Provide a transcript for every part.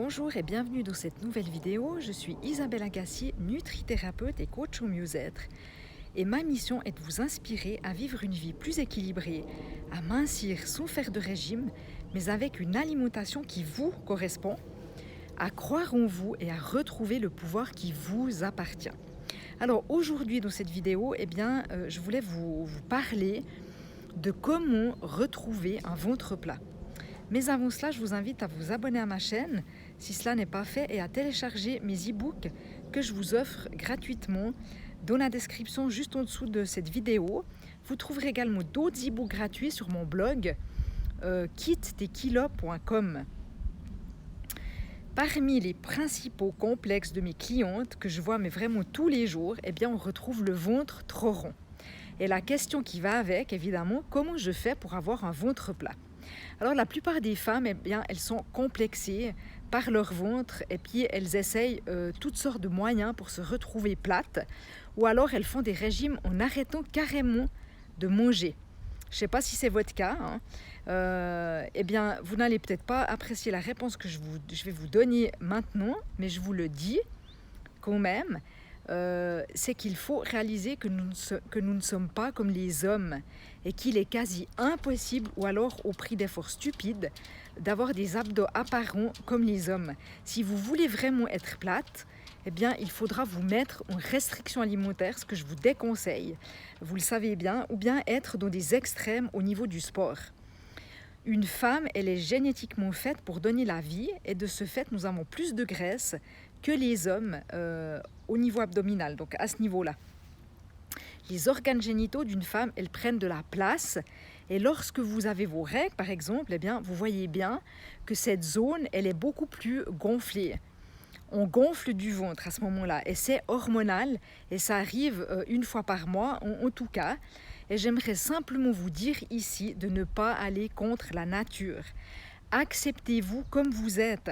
Bonjour et bienvenue dans cette nouvelle vidéo. Je suis Isabelle Agassi, nutrithérapeute et coach au mieux-être. Et ma mission est de vous inspirer à vivre une vie plus équilibrée, à mincir sans faire de régime, mais avec une alimentation qui vous correspond, à croire en vous et à retrouver le pouvoir qui vous appartient. Alors aujourd'hui dans cette vidéo, je voulais vous parler de comment retrouver un ventre plat. Mais avant cela, je vous invite à vous abonner à ma chaîne si cela n'est pas fait et à télécharger mes e-books que je vous offre gratuitement dans la description juste en dessous de cette vidéo. Vous trouverez également d'autres e-books gratuits sur mon blog quitte-tes-kilos.com. Parmi les principaux complexes de mes clientes que je vois mais vraiment tous les jours, on retrouve le ventre trop rond. Et la question qui va avec, évidemment, comment je fais pour avoir un ventre plat? Alors la plupart des femmes, elles sont complexées par leur ventre et puis elles essayent toutes sortes de moyens pour se retrouver plates, ou alors elles font des régimes en arrêtant carrément de manger. Je ne sais pas si c'est votre cas, vous n'allez peut-être pas apprécier la réponse que je vais vous donner maintenant, mais je vous le dis quand même. C'est qu'il faut réaliser que nous ne sommes pas comme les hommes et qu'il est quasi impossible, ou alors au prix d'efforts stupides, d'avoir des abdos apparents comme les hommes. Si vous voulez vraiment être plate, il faudra vous mettre en restriction alimentaire, ce que je vous déconseille, vous le savez bien, ou bien être dans des extrêmes au niveau du sport. Une femme, elle est génétiquement faite pour donner la vie et de ce fait, nous avons plus de graisse que les hommes au niveau abdominal, donc à ce niveau-là. Les organes génitaux d'une femme, elles prennent de la place et lorsque vous avez vos règles, par exemple, vous voyez bien que cette zone, elle est beaucoup plus gonflée. On gonfle du ventre à ce moment-là et c'est hormonal et ça arrive une fois par mois en tout cas. Et j'aimerais simplement vous dire ici de ne pas aller contre la nature. Acceptez-vous comme vous êtes.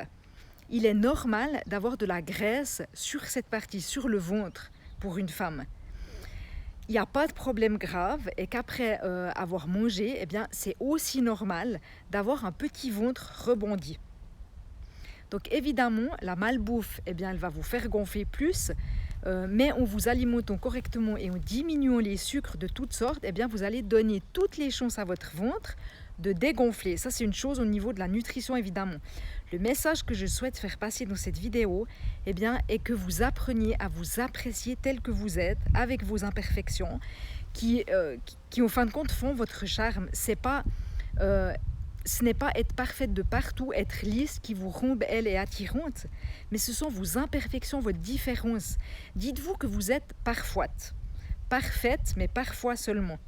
Il est normal d'avoir de la graisse sur cette partie, sur le ventre pour une femme. Il n'y a pas de problème grave et qu'après avoir mangé, c'est aussi normal d'avoir un petit ventre rebondi. Donc évidemment, la malbouffe, elle va vous faire gonfler plus, mais en vous alimentant correctement et en diminuant les sucres de toutes sortes, vous allez donner toutes les chances à votre ventre de dégonfler. Ça, c'est une chose au niveau de la nutrition, évidemment. Le message que je souhaite faire passer dans cette vidéo, est que vous appreniez à vous apprécier tel que vous êtes, avec vos imperfections, qui en fin de compte font votre charme. Ce n'est pas être parfaite de partout, être lisse qui vous rend belle et attirante, mais ce sont vos imperfections, votre différence. Dites-vous que vous êtes parfaite, mais parfois seulement.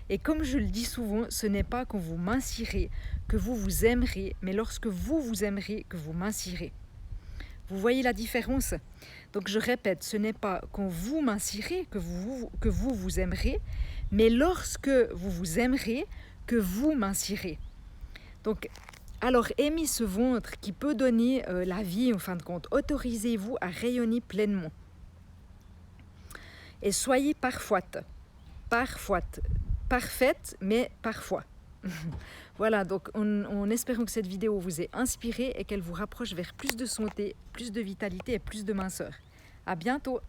Et comme je le dis souvent, ce n'est pas quand vous mincirez que vous vous aimerez, mais lorsque vous vous aimerez que vous mincirez. Vous voyez la différence? Donc je répète, ce n'est pas quand vous mincirez que vous vous aimerez, mais lorsque vous vous aimerez que vous mincirez. Donc, alors aimez ce ventre qui peut donner la vie en fin de compte. Autorisez-vous à rayonner pleinement. Et soyez parfaite, parfaite, mais parfois. Voilà, donc en espérant que cette vidéo vous ait inspiré et qu'elle vous rapproche vers plus de santé, plus de vitalité et plus de minceur. À bientôt!